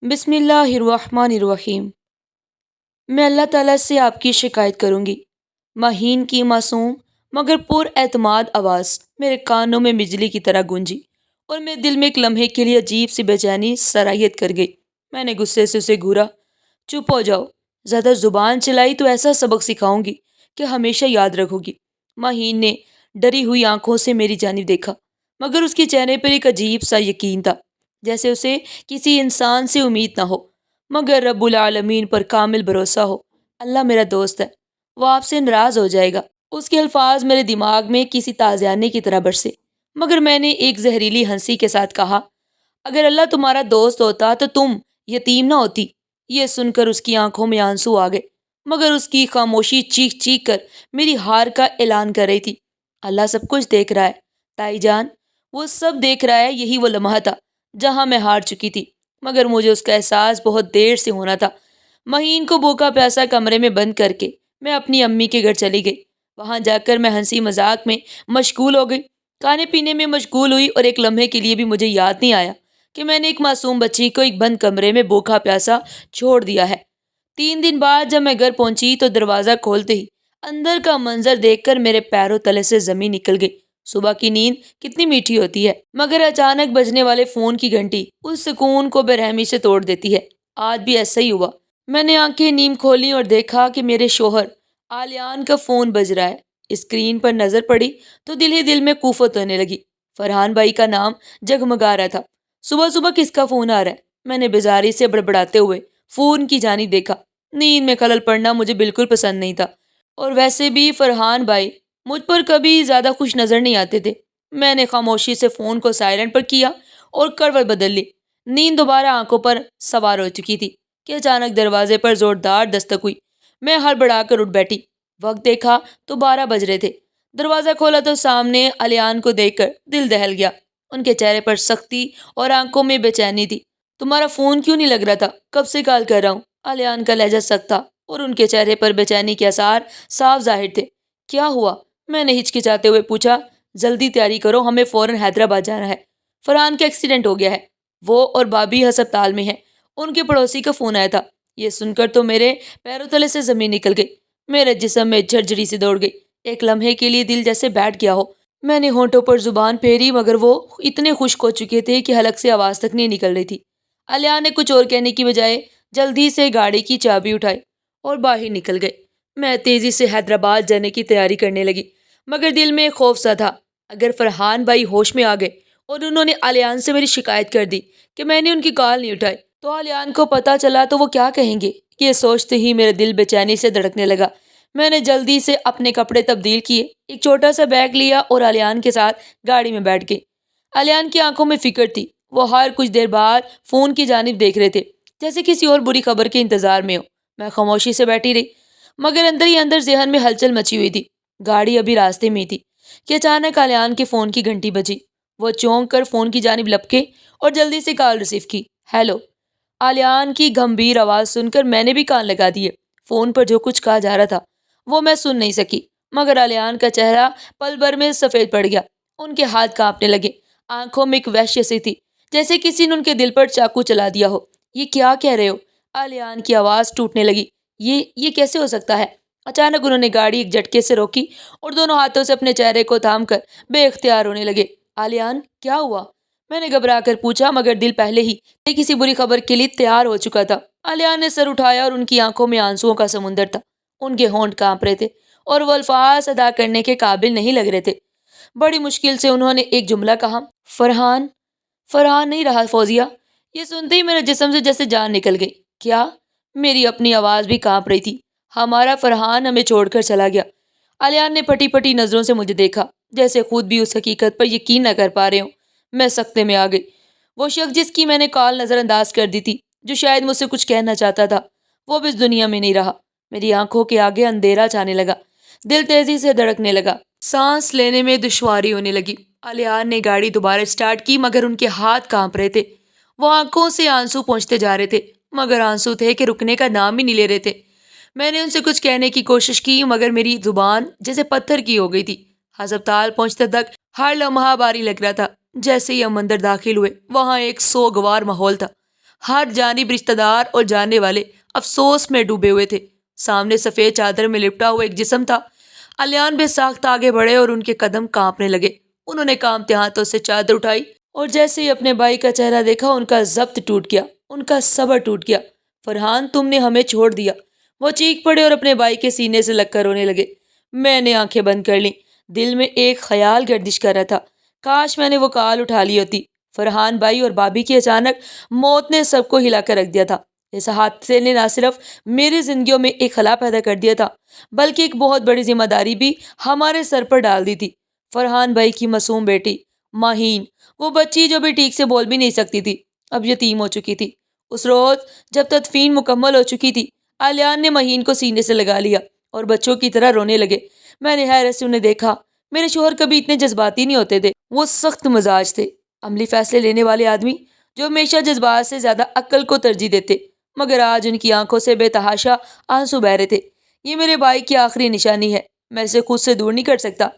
بسم اللہ الرحمن الرحیم۔ میں اللہ تعالیٰ سے آپ کی شکایت کروں گی۔ مہین کی معصوم مگر پر اعتماد آواز میرے کانوں میں بجلی کی طرح گونجی اور میرے دل میں ایک لمحے کے لیے عجیب سی بے چینی سرایت کر گئی۔ میں نے غصے سے اسے گھورا، چپ ہو جاؤ، زیادہ زبان چلائی تو ایسا سبق سکھاؤں گی کہ ہمیشہ یاد رکھو گی۔ مہین نے ڈری ہوئی آنکھوں سے میری جانب دیکھا، مگر اس کے چہرے پر ایک عجیب سا یقین تھا، جیسے اسے کسی انسان سے امید نہ ہو مگر رب العالمین پر کامل بھروسہ ہو۔ اللہ میرا دوست ہے، وہ آپ سے ناراض ہو جائے گا۔ اس کے الفاظ میرے دماغ میں کسی تازیانے کی طرح برسے، مگر میں نے ایک زہریلی ہنسی کے ساتھ کہا، اگر اللہ تمہارا دوست ہوتا تو تم یتیم نہ ہوتی۔ یہ سن کر اس کی آنکھوں میں آنسو آ گئے، مگر اس کی خاموشی چیخ چیخ کر میری ہار کا اعلان کر رہی تھی۔ اللہ سب کچھ دیکھ رہا ہے تائی جان، وہ سب دیکھ رہا ہے۔ یہی وہ لمحہ تھا جہاں میں ہار چکی تھی، مگر مجھے اس کا احساس بہت دیر سے ہونا تھا۔ مہین کو بھوکا پیاسا کمرے میں بند کر کے میں اپنی امی کے گھر چلی گئی۔ وہاں جا کر میں ہنسی مذاق میں مشغول ہو گئی، کھانے پینے میں مشغول ہوئی، اور ایک لمحے کے لیے بھی مجھے یاد نہیں آیا کہ میں نے ایک معصوم بچی کو ایک بند کمرے میں بھوکا پیاسا چھوڑ دیا ہے۔ 3 دن بعد جب میں گھر پہنچی تو دروازہ کھولتے ہی اندر کا منظر دیکھ کر میرے پیروں تلے سے زمین نکل گئی۔ صبح کی نیند کتنی میٹھی ہوتی ہے، مگر اچانک بجنے والے فون کی گھنٹی اس سکون کو بے رحمی سے توڑ دیتی ہے۔ آج بھی ایسا ہی ہوا۔ میں نے آنکھیں نیم کھولی اور دیکھا کہ میرے شوہر آلیان کا فون بج رہا ہے۔ اسکرین پر نظر پڑی تو دل ہی دل میں کوفت ہونے لگی۔ فرحان بھائی کا نام جگمگا رہا تھا۔ صبح صبح کس کا فون آ رہا ہے؟ میں نے بیزاری سے بڑبڑاتے ہوئے فون کی جانب دیکھا۔ نیند میں خلل پڑنا مجھے بالکل پسند نہیں تھا، اور ویسے بھی فرحان بھائی مجھ پر کبھی زیادہ خوش نظر نہیں آتے تھے۔ میں نے خاموشی سے فون کو سائلنٹ پر کیا اور کروٹ بدل لی۔ نیند دوبارہ آنکھوں پر سوار ہو چکی تھی کہ اچانک دروازے پر زوردار دستک ہوئی۔ میں ہڑبڑا کر اٹھ بیٹھی، وقت دیکھا تو 12 بج رہے تھے۔ دروازہ کھولا تو سامنے الیان کو دیکھ کر دل دہل گیا۔ ان کے چہرے پر سختی اور آنکھوں میں بے چینی تھی۔ تمہارا فون کیوں نہیں لگ رہا تھا؟ کب سے کال کر رہا ہوں۔ الیان کا لہجہ سخت تھا اور ان کے چہرے پر بے چینی کے آثار صاف ظاہر تھے۔ کیا ہوا؟ میں نے ہچکچاتے ہوئے پوچھا۔ جلدی تیاری کرو، ہمیں فوراً حیدرآباد جانا ہے۔ فرحان کا ایکسیڈنٹ ہو گیا ہے، وہ اور بابی ہسپتال میں ہیں۔ ان کے پڑوسی کا فون آیا تھا۔ یہ سن کر تو میرے پیروں تلے سے زمین نکل گئی، میرے جسم میں جھرجھری سی دوڑ گئی۔ ایک لمحے کے لیے دل جیسے بیٹھ گیا ہو۔ میں نے ہونٹوں پر زبان پھیری، مگر وہ اتنے خشک ہو چکے تھے کہ حلق سے آواز تک نہیں نکل رہی تھی۔ الیان نے کچھ اور کہنے کی بجائے جلدی سے گاڑی کی چابی اٹھائی اور باہر نکل گئے۔ میں تیزی سے حیدرآباد جانے کی تیاری کرنے لگی، مگر دل میں خوف سا تھا، اگر فرحان بھائی ہوش میں آ گئے اور انہوں نے الیان سے میری شکایت کر دی کہ میں نے ان کی کال نہیں اٹھائی تو الیان کو پتہ چلا تو وہ کیا کہیں گے۔ یہ سوچتے ہی میرے دل بے چینی سے دھڑکنے لگا۔ میں نے جلدی سے اپنے کپڑے تبدیل کیے، ایک چھوٹا سا بیگ لیا اور الیان کے ساتھ گاڑی میں بیٹھ گئی۔ الیان کی آنکھوں میں فکر تھی، وہ ہر کچھ دیر بعد فون کی جانب دیکھ رہے تھے جیسے کسی اور بری خبر کے انتظار میں ہو۔ میں خاموشی سے بیٹھی رہی، مگر اندر ہی اندر ذہن میں ہلچل مچی ہوئی تھی۔ گاڑی ابھی راستے میں تھی کہ اچانک الیان کے فون کی گھنٹی بجی۔ وہ چونک کر فون کی جانب لپکے اور جلدی سے کال ریسیو کی۔ ہیلو۔ الیان کی گمبھیر آواز سن کر میں نے بھی کان لگا دیے۔ فون پر جو کچھ کہا جا رہا تھا وہ میں سن نہیں سکی، مگر الیان کا چہرہ پل بھر میں سفید پڑ گیا۔ ان کے ہاتھ کانپنے لگے، آنکھوں میں ایک وحشت سی تھی جیسے کسی نے ان کے دل پر چاقو چلا دیا ہو۔ یہ کیا کہہ رہے ہو؟ الیان کی آواز ٹوٹنے لگی۔ یہ کیسے ہو سکتا ہے؟ اچانک انہوں نے گاڑی ایک جھٹکے سے روکی اور دونوں ہاتھوں سے اپنے چہرے کو تھام کر بے اختیار رونے لگے۔ الیان کیا ہوا؟ میں نے گھبرا کر پوچھا، مگر دل پہلے ہی کسی بری خبر کے لیے تیار ہو چکا تھا۔ الیان نے سر اٹھایا اور ان کی آنکھوں میں آنسوؤں کا سمندر تھا۔ ان کے ہونٹ کانپ رہے تھے اور وہ الفاظ ادا کرنے کے قابل نہیں لگ رہے تھے۔ بڑی مشکل سے انہوں نے ایک جملہ کہا، فرحان۔ فرحان نہیں رہا فوزیہ۔ یہ سنتے ہی میرے جسم سے جیسے جان نکل گئی۔ کیا؟ میری اپنی آواز بھی کانپ رہی تھی۔ ہمارا فرحان ہمیں چھوڑ کر چلا گیا۔ الیان نے پھٹی پھٹی نظروں سے مجھے دیکھا، جیسے خود بھی اس حقیقت پر یقین نہ کر پا رہے ہوں۔ میں سکتے میں آ گئی۔ وہ شخص جس کی میں نے کال نظر انداز کر دی تھی، جو شاید مجھ سے کچھ کہنا چاہتا تھا، وہ بھی اس دنیا میں نہیں رہا۔ میری آنکھوں کے آگے اندھیرا چھانے لگا، دل تیزی سے دھڑکنے لگا، سانس لینے میں دشواری ہونے لگی۔ الیان نے گاڑی دوبارہ سٹارٹ کی، مگر ان کے ہاتھ کانپ رہے تھے۔ وہ آنکھوں سے آنسو پہنچتے جا رہے تھے، مگر آنسو تھے کہ رکنے کا نام ہی نہیں لے رہے تھے۔ میں نے ان سے کچھ کہنے کی کوشش کی، مگر میری زبان جیسے پتھر کی ہو گئی تھی۔ ہسپتال پہنچتے تک ہر لمحہ باری لگ رہا تھا۔ جیسے ہی ہم اندر داخل ہوئے، وہاں ایک سوگوار ماحول تھا۔ ہر جانب رشتہ دار اور جاننے والے افسوس میں ڈوبے ہوئے تھے۔ سامنے سفید چادر میں لپٹا ہوا ایک جسم تھا۔ الیان بے ساختہ آگے بڑھے اور ان کے قدم کانپنے لگے۔ انہوں نے کانپتے ہاتھوں سے چادر اٹھائی اور جیسے ہی اپنے بھائی کا چہرہ دیکھا ان کا ضبط ٹوٹ گیا، ان کا صبر ٹوٹ گیا۔ فرحان، تم نے ہمیں چھوڑ دیا۔ وہ چیخ پڑے اور اپنے بھائی کے سینے سے لگ کر رونے لگے۔ میں نے آنکھیں بند کر لیں۔ دل میں ایک خیال گردش کر رہا تھا، کاش میں نے وہ کال اٹھا لی ہوتی۔ فرحان بھائی اور بھابھی کی اچانک موت نے سب کو ہلا کر رکھ دیا تھا۔ اس حادثے نے نہ صرف میری زندگیوں میں ایک خلا پیدا کر دیا تھا، بلکہ ایک بہت بڑی ذمہ داری بھی ہمارے سر پر ڈال دی تھی۔ فرحان بھائی کی معصوم بیٹی ماہین، وہ بچی جو بھی ٹھیک سے بول بھی نہیں سکتی تھی، اب یتیم ہو چکی تھی۔ اس روز جب تدفین مکمل ہو چکی تھی، الیان نے ماہین کو سینے سے لگا لیا اور بچوں کی طرح رونے لگے۔ میں نے حیرت سے انہیں دیکھا۔ میرے شوہر کبھی اتنے جذباتی نہیں ہوتے تھے۔ وہ سخت مزاج تھے، عملی فیصلے لینے والے آدمی جو ہمیشہ جذبات سے زیادہ عقل کو ترجیح دیتے، مگر آج ان کی آنکھوں سے بے تحاشا آنسو بہ رہے تھے۔ یہ میرے بھائی کی آخری نشانی ہے، میں اسے خود سے دور نہیں کر سکتا۔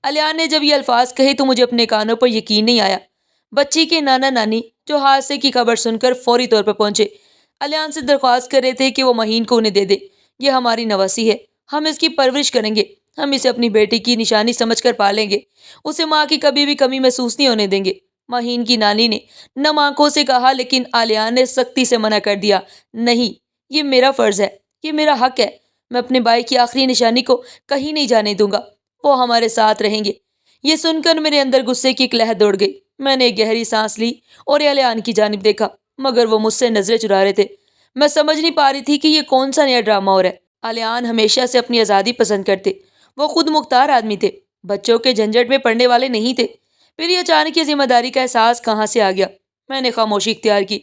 الیان نے جب یہ الفاظ کہے تو مجھے اپنے کانوں پر یقین نہیں آیا۔ بچی کے نانا نانی جو حادثے کی خبر سن کر فوری طور پر پہنچے، الیان سے درخواست کر رہے تھے کہ وہ ماہین کو انہیں دے دے۔ یہ ہماری نواسی ہے، ہم اس کی پرورش کریں گے، ہم اسے اپنی بیٹی کی نشانی سمجھ کر پالیں گے، اسے ماں کی کبھی بھی کمی محسوس نہیں ہونے دیں گے۔ ماہین کی نانی نے نم آنکھوں سے کہا، لیکن الیان نے سختی سے منع کر دیا۔ نہیں، یہ میرا فرض ہے، یہ میرا حق ہے، میں اپنے بھائی کی آخری نشانی کو کہیں نہیں جانے دوں گا، وہ ہمارے ساتھ رہیں گے۔ یہ سن کر میرے اندر غصے کی ایک لہر دوڑ گئی۔ میں نے ایک گہری سانس لی اور الیان کی جانب دیکھا، مگر وہ مجھ سے نظریں چرا رہے تھے۔ میں سمجھ نہیں پا رہی تھی کہ یہ کون سا نیا ڈرامہ ہو رہا ہے۔ الیان ہمیشہ سے اپنی آزادی پسند کرتے، وہ خود مختار آدمی تھے، بچوں کے جھنجھٹ میں پڑنے والے نہیں تھے۔ پھر یہ اچانک یہ ذمہ داری کا احساس کہاں سے آ گیا؟ میں نے خاموشی اختیار کی،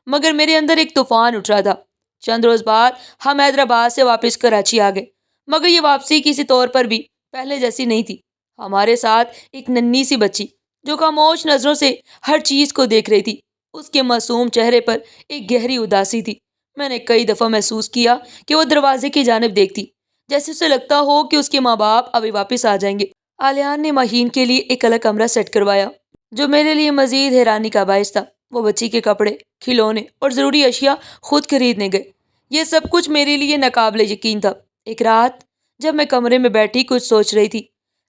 مگر میرے اندر ایک طوفان اٹھ رہا تھا۔ چند روز بعد ہم حیدرآباد سے واپس کراچی آ گئے، مگر یہ واپسی کسی طور پر بھی پہلے جیسی نہیں تھی۔ ہمارے ساتھ ایک ننھی سی بچی جو خاموش نظروں سے ہر چیز کو دیکھ رہی تھی، اس کے معصوم چہرے پر ایک گہری اداسی تھی۔ میں نے کئی دفعہ محسوس کیا کہ وہ دروازے کی جانب دیکھتی، جیسے اسے لگتا ہو کہ اس کے ماں باپ ابھی واپس آ جائیں گے۔ الیان نے ماہین کے لیے ایک الگ کمرہ سیٹ کروایا، جو میرے لیے مزید حیرانی کا باعث تھا۔ وہ بچی کے کپڑے، کھلونے اور ضروری اشیاء خود خریدنے گئے۔ یہ سب کچھ میرے لیے ناقابل یقین تھا۔ ایک رات جب میں کمرے میں بیٹھی کچھ سوچ رہی تھی،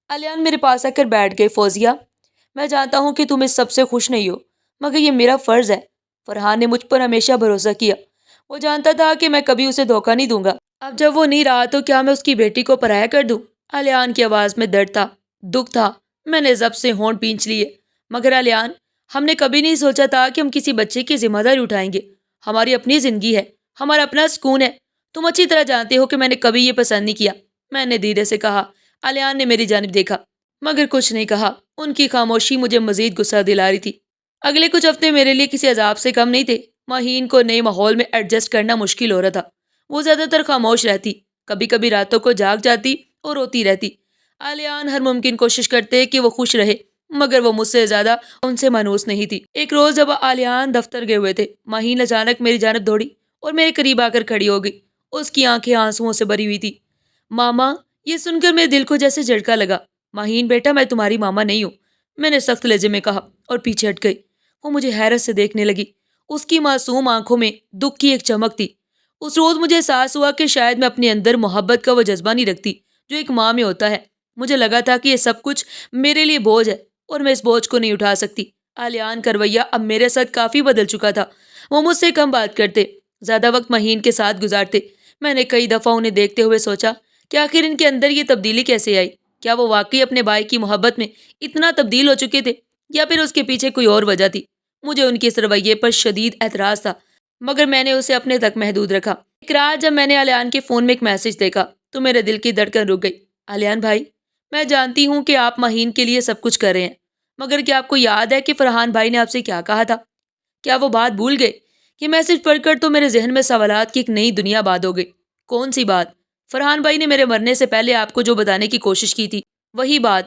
الیان میرے پاس آ کر بیٹھ گئے۔ فوزیہ، میں جانتا ہوں کہ تم اس سب سے خوش نہیں ہو، مگر یہ میرا فرض ہے۔ فرحان نے مجھ پر ہمیشہ بھروسہ کیا، وہ جانتا تھا کہ میں کبھی اسے دھوکہ نہیں دوں گا۔ اب جب وہ نہیں رہا تو کیا میں اس کی بیٹی کو پرایا کر دوں؟ الیان کی آواز میں درد تھا، دکھ تھا۔ میں نے ضبط سے ہونٹ بھینچ لیے۔ مگر الیان، ہم نے کبھی نہیں سوچا تھا کہ ہم کسی بچے کی ذمہ داری اٹھائیں گے۔ ہماری اپنی زندگی ہے، ہمارا اپنا سکون ہے۔ تم اچھی طرح جانتے ہو کہ میں نے کبھی یہ پسند نہیں کیا، میں نے دھیرے سے کہا۔ الیان نے میری جانب دیکھا، مگر کچھ نہیں کہا۔ ان کی خاموشی مجھے مزید غصہ دلا رہی تھی۔ اگلے کچھ ہفتے میرے لیے کسی عذاب سے کم نہیں تھے۔ ماہین کو نئے ماحول میں ایڈجسٹ کرنا مشکل ہو رہا تھا۔ وہ زیادہ تر خاموش رہتی، کبھی کبھی راتوں کو جاگ جاتی اور روتی رہتی۔ الیان ہر ممکن کوشش کرتے کہ وہ خوش رہے، مگر وہ مجھ سے زیادہ ان سے مانوس نہیں تھی۔ ایک روز جب الیان دفتر گئے ہوئے تھے، ماہین اچانک میری جانب دوڑی اور میرے قریب آ کر کھڑی ہو گئی۔ اس کی آنکھیں آنسوؤں سے بھری ہوئی تھی۔ ماما، یہ سن کر میرے دل کو جیسے جھٹکا لگا۔ ماہین بیٹا، میں تمہاری ماما نہیں ہوں، میں نے سخت لہجے میں کہا اور پیچھے ہٹ گئی۔ وہ مجھے حیرت سے دیکھنے لگی، اس کی معصوم آنکھوں میں دکھ کی ایک چمک تھی۔ اس روز مجھے احساس ہوا کہ شاید میں اپنے اندر محبت کا وہ جذبہ نہیں رکھتی جو ایک ماں میں ہوتا ہے۔ مجھے لگا تھا کہ یہ سب کچھ میرے لیے بوجھ ہے اور میں اس بوجھ کو نہیں اٹھا سکتی۔ الیان کا رویہ اب میرے ساتھ کافی بدل چکا تھا۔ وہ مجھ سے کم بات کرتے، زیادہ وقت ماہین کے ساتھ گزارتے۔ میں نے کئی دفعہ انہیں دیکھتے ہوئے سوچا کہ آخر ان کے اندر یہ تبدیلی کیسے آئی؟ کیا وہ واقعی اپنے بھائی کی محبت میں اتنا تبدیل ہو چکے تھے، یا پھر اس کے پیچھے کوئی اور وجہ تھی؟ مجھے ان کے اس رویے پر شدید اعتراض تھا، مگر میں نے اسے اپنے تک محدود رکھا۔ ایک رات جب میں نے الیان کے فون میں ایک میسج دیکھا تو میرے دل کی دھڑکن رک گئی۔ الیان بھائی، میں جانتی ہوں کہ آپ ماہین کے لیے سب کچھ کر رہے ہیں، مگر کیا آپ کو یاد ہے کہ فرحان بھائی نے آپ سے کیا کہا تھا؟ کیا وہ بات بھول گئے؟ یہ میسج پڑھ کر تو میرے ذہن میں سوالات کی ایک نئی دنیا آباد ہو گئی۔ کون سی بات؟ فرحان بھائی نے میرے مرنے سے پہلے آپ کو جو بتانے کی کوشش کی تھی، وہی بات۔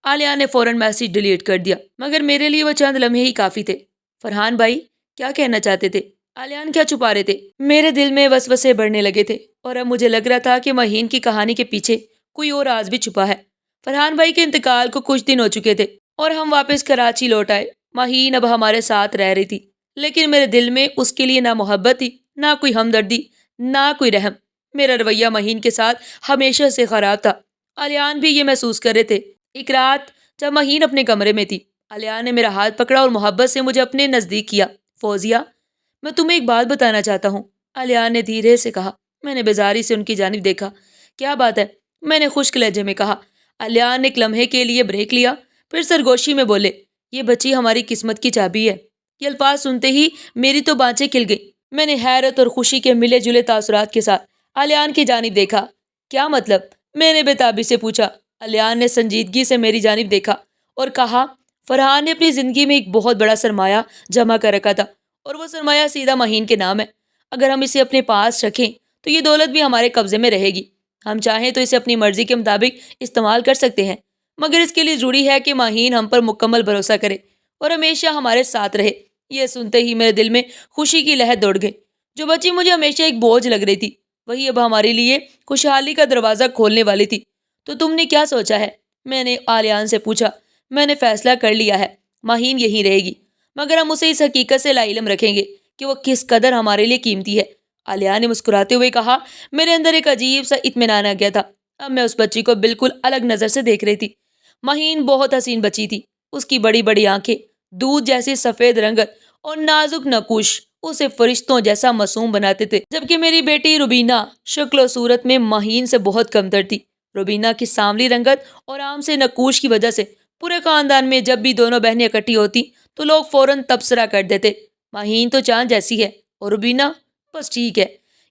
الیان نے فوراً میسج ڈیلیٹ کر دیا، مگر میرے لیے وہ چند لمحے ہی کافی تھے۔ فرحان بھائی کیا کہنا چاہتے تھے؟ الیان کیا چھپا رہے تھے؟ میرے دل میں وسوسے بڑھنے لگے تھے اور اب مجھے لگ رہا تھا کہ ماہین کی کہانی کے پیچھے کوئی اور راز بھی چھپا ہے۔ فرحان بھائی کے انتقال کو کچھ دن ہو چکے تھے اور ہم واپس کراچی لوٹ آئے۔ ماہین اب ہمارے ساتھ رہ رہی تھی، لیکن میرے دل میں اس کے لیے نہ محبت تھی، نہ کوئی ہمدردی، نہ کوئی رحم۔ میرا رویہ مہین کے ساتھ ہمیشہ سے خراب تھا۔ الیان بھی یہ محسوس کر رہے تھے۔ ایک رات جب مہین اپنے کمرے میں تھی، الیان نے میرا ہاتھ پکڑا اور محبت سے مجھے اپنے نزدیک کیا۔ فوزیہ، میں تمہیں ایک بات بتانا چاہتا ہوں، الیان نے دھیرے سے کہا۔ میں نے بیزاری سے ان کی جانب دیکھا۔ کیا بات ہے؟ میں نے خشک لہجے میں کہا۔ الیان نے ایک لمحے کے لیے بریک لیا، پھر سرگوشی میں بولے، یہ بچی ہماری قسمت کی چابی ہے۔ یہ الفاظ سنتے ہی میری تو بانچیں کھل گئی۔ میں نے حیرت اور خوشی کے ملے جلے تاثرات کے ساتھ الیان کی جانب دیکھا۔ کیا مطلب؟ میں نے بےتابی سے پوچھا۔ الیان نے سنجیدگی سے میری جانب دیکھا اور کہا، فرحان نے اپنی زندگی میں ایک بہت بڑا سرمایہ جمع کر رکھا تھا، اور وہ سرمایہ سیدھا مہین کے نام ہے۔ اگر ہم اسے اپنے پاس رکھیں تو یہ دولت بھی ہمارے قبضے میں رہے گی۔ ہم چاہیں تو اسے اپنی مرضی کے مطابق استعمال کر سکتے ہیں، مگر اس کے لیے ضروری ہے کہ مہین ہم پر مکمل بھروسہ کرے اور ہمیشہ ہمارے ساتھ رہے۔ یہ سنتے ہی میرے دل میں خوشی کی لہر دوڑ گئی۔ جو بچی مجھے ہمیشہ ایک بوجھ لگ رہی تھی، وہی اب ہمارے لیے خوشحالی کا دروازہ کھولنے والی تھی۔ تو تم نے کیا سوچا ہے؟ میں نے الیان سے پوچھا۔ میں نے فیصلہ کر لیا ہے، مہین یہی رہے گی، مگر ہم اسے اس حقیقت سے لاعلم رکھیں گے کہ وہ کس قدر ہمارے لیے قیمتی ہے۔ الیان نے مسکراتے ہوئے کہا۔ میرے اندر ایک عجیب سا اطمینان آ گیا تھا۔ اب میں اس بچی کو بالکل الگ نظر سے دیکھ رہی تھی۔ مہین بہت حسین بچی تھی۔ اس کی بڑی بڑی آنکھیں، دودھ جیسی سفید رنگت اور نازک نقوش اسے فرشتوں جیسا معصوم بناتے تھے، جبکہ میری بیٹی روبینہ شکل و صورت میں مہین سے بہت کمتر تھی۔ روبینہ کی سانولی رنگت اور عام سے نقوش کی وجہ سے پورے خاندان میں جب بھی دونوں بہنیں اکٹھی ہوتی تو لوگ فوراً تبصرہ کر دیتے، مہین تو چاند جیسی ہے اور روبینہ بس ٹھیک ہے۔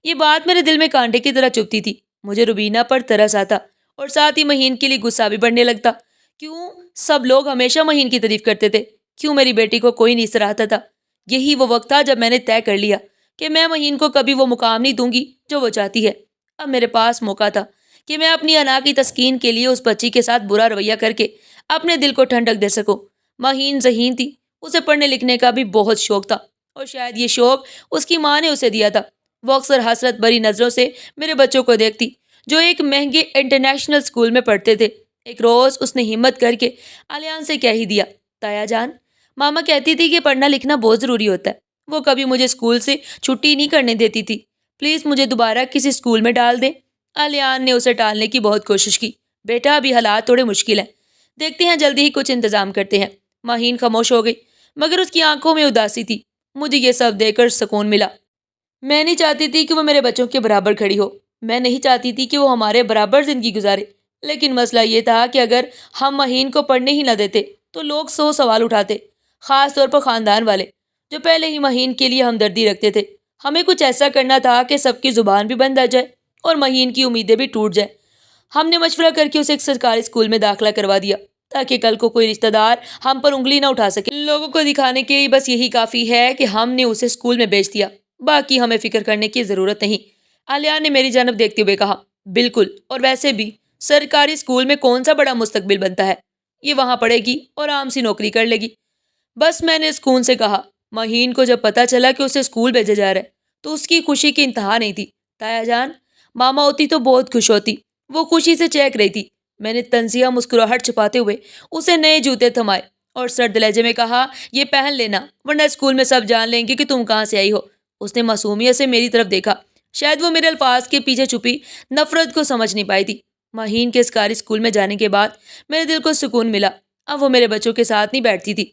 یہ بات میرے دل میں کانٹے کی طرح چبھتی تھی۔ مجھے روبینہ پر ترس آتا اور ساتھ ہی مہین کے لیے غصہ بھی بڑھنے لگتا۔ کیوں سب لوگ ہمیشہ مہین کی تعریف کرتے تھے؟ کیوں میری بیٹی کو کوئی نہیں سراہتا تھا؟ یہی وہ وقت تھا جب میں نے طے کر لیا کہ میں مہین کو کبھی وہ مقام نہیں دوں گی جو وہ چاہتی ہے۔ اب میرے پاس موقع تھا کہ میں اپنی انا کی تسکین کے لیے اس بچی کے ساتھ برا رویہ کر کے اپنے دل کو ٹھنڈک دے سکوں۔ مہین ذہین تھی، اسے پڑھنے لکھنے کا بھی بہت شوق تھا، اور شاید یہ شوق اس کی ماں نے اسے دیا تھا۔ وہ اکثر حسرت بری نظروں سے میرے بچوں کو دیکھتی جو ایک مہنگے انٹرنیشنل اسکول میں پڑھتے تھے۔ ایک روز اس نے ہمت کر کے الیان سے کہہ ہی دیا، تایا جان، ماما کہتی تھی کہ پڑھنا لکھنا بہت ضروری ہوتا ہے۔ وہ کبھی مجھے اسکول سے چھٹی نہیں کرنے دیتی تھی۔ پلیز مجھے دوبارہ کسی اسکول میں ڈال دیں۔ الیان نے اسے ٹالنے کی بہت کوشش کی۔ بیٹا، ابھی حالات تھوڑے مشکل ہیں، دیکھتے ہیں جلدی ہی کچھ انتظام کرتے ہیں۔ مہین خاموش ہو گئی، مگر اس کی آنکھوں میں اداسی تھی۔ مجھے یہ سب دیکھ کر سکون ملا۔ میں نہیں چاہتی تھی کہ وہ میرے بچوں کے برابر کھڑی ہو، میں نہیں چاہتی تھی کہ وہ ہمارے برابر زندگی گزارے، لیکن مسئلہ یہ تھا کہ اگر ہم مہین کو پڑھنے ہی نہ دیتے تو لوگ 100 سوال اٹھاتے، خاص طور پر خاندان والے جو پہلے ہی مہین کے لیے ہمدردی رکھتے تھے۔ ہمیں کچھ ایسا کرنا تھا کہ سب کی زبان بھی بند آ جائے اور مہین کی امیدیں بھی ٹوٹ جائیں۔ ہم نے مشورہ کر کے اسے ایک سرکاری اسکول میں داخلہ کروا دیا تاکہ کل کو کوئی رشتہ دار ہم پر انگلی نہ اٹھا سکے۔ لوگوں کو دکھانے کے لیے بس یہی کافی ہے کہ ہم نے اسے اسکول میں بیچ دیا، باقی ہمیں فکر کرنے کی ضرورت نہیں۔ الیان نے میری جانب دیکھتے ہوئے کہا، بالکل، اور ویسے بھی سرکاری اسکول میں کون سا بڑا مستقبل بنتا ہے؟ یہ وہاں پڑھے گی اور عام سی نوکری کر لے گی۔ بس میں نے سکون سے کہا۔ مہین کو جب پتا چلا کہ اسے اسکول بھیجا جا رہا ہے تو اس کی خوشی کی انتہا نہیں تھی۔ تایا جان، ماما ہوتی تو بہت خوش ہوتی۔ وہ خوشی سے چہک رہی تھی۔ میں نے تنزیہ مسکراہٹ چھپاتے ہوئے اسے نئے جوتے تھمائے اور سرد لہجے میں کہا، یہ پہن لینا ورنہ اسکول میں سب جان لیں گے کہ تم کہاں سے آئی ہو۔ اس نے معصومیت سے میری طرف دیکھا، شاید وہ میرے الفاظ کے پیچھے چھپی نفرت کو سمجھ نہیں پائی تھی۔ مہین کے سرکاری اسکول میں جانے کے بعد میرے دل کو سکون ملا۔ اب وہ میرے بچوں کے ساتھ نہیں بیٹھتی تھی،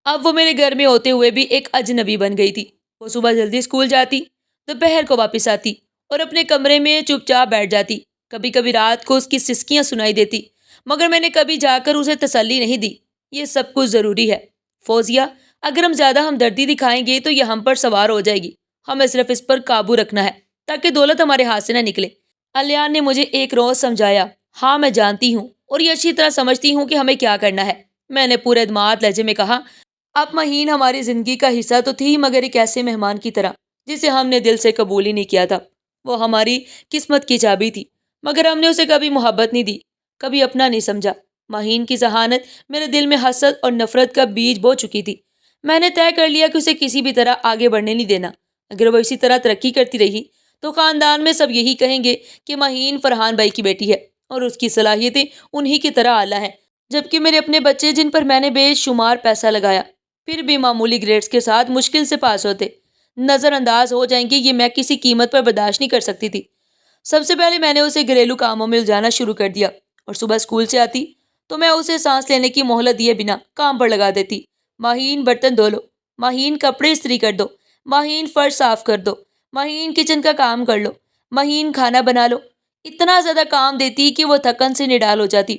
اب وہ میرے گھر میں ہوتے ہوئے بھی ایک اجنبی بن گئی تھی۔ وہ صبح جلدی اسکول جاتی، دوپہر کو واپس آتی اور اپنے کمرے میں چپ چاپ بیٹھ جاتی۔ کبھی کبھی رات کو اس کی سسکیاں سنائی دیتی، مگر میں نے کبھی جا کر اسے تسلی نہیں دی۔ یہ سب کچھ ضروری ہے فوزیہ، اگر ہم زیادہ ہمدردی دکھائیں گے تو یہ ہم پر سوار ہو جائے گی۔ ہمیں صرف اس پر قابو رکھنا ہے تاکہ دولت ہمارے ہاتھ سے نہ نکلے۔ الیان نے مجھے ایک روز سمجھایا، ہاں میں جانتی ہوں اور یہ اچھی طرح سمجھتی ہوں کہ ہمیں کیا کرنا ہے۔ میں نے پورے اعتماد لہجے میں کہا، اب مہین ہماری زندگی کا حصہ تو تھی، مگر ایک ایسے مہمان کی طرح جسے ہم نے دل سے قبول ہی نہیں کیا تھا۔ وہ ہماری قسمت کی چابی تھی، مگر ہم نے اسے کبھی محبت نہیں دی، کبھی اپنا نہیں سمجھا۔ مہین کی ذہانت میرے دل میں حسد اور نفرت کا بیج بو چکی تھی۔ میں نے طے کر لیا کہ اسے کسی بھی طرح آگے بڑھنے نہیں دینا۔ اگر وہ اسی طرح ترقی کرتی رہی تو خاندان میں سب یہی کہیں گے کہ مہین فرحان بھائی کی بیٹی ہے اور اس کی صلاحیتیں انہی کی طرح اعلیٰ ہیں، جبکہ میرے اپنے بچے جن پر میں نے بے شمار پیسہ لگایا، پھر بھی معمولی گریڈز کے ساتھ مشکل سے پاس ہوتے۔ نظر انداز ہو جائیں گے یہ میں کسی قیمت پر برداشت نہیں کر سکتی تھی۔ سب سے پہلے میں نے اسے گھریلو کاموں میں الجھانا شروع کر دیا، اور صبح اسکول سے آتی تو میں اسے سانس لینے کی مہلت دیے بنا کام پر لگا دیتی۔ ماہین برتن دھو لو، ماہین کپڑے استری کر دو، ماہین فرش صاف کر دو، ماہین کچن کا کام کر لو، ماہین کھانا بنا لو۔ اتنا زیادہ کام دیتی کہ وہ تھکن سے نڈال ہو جاتی،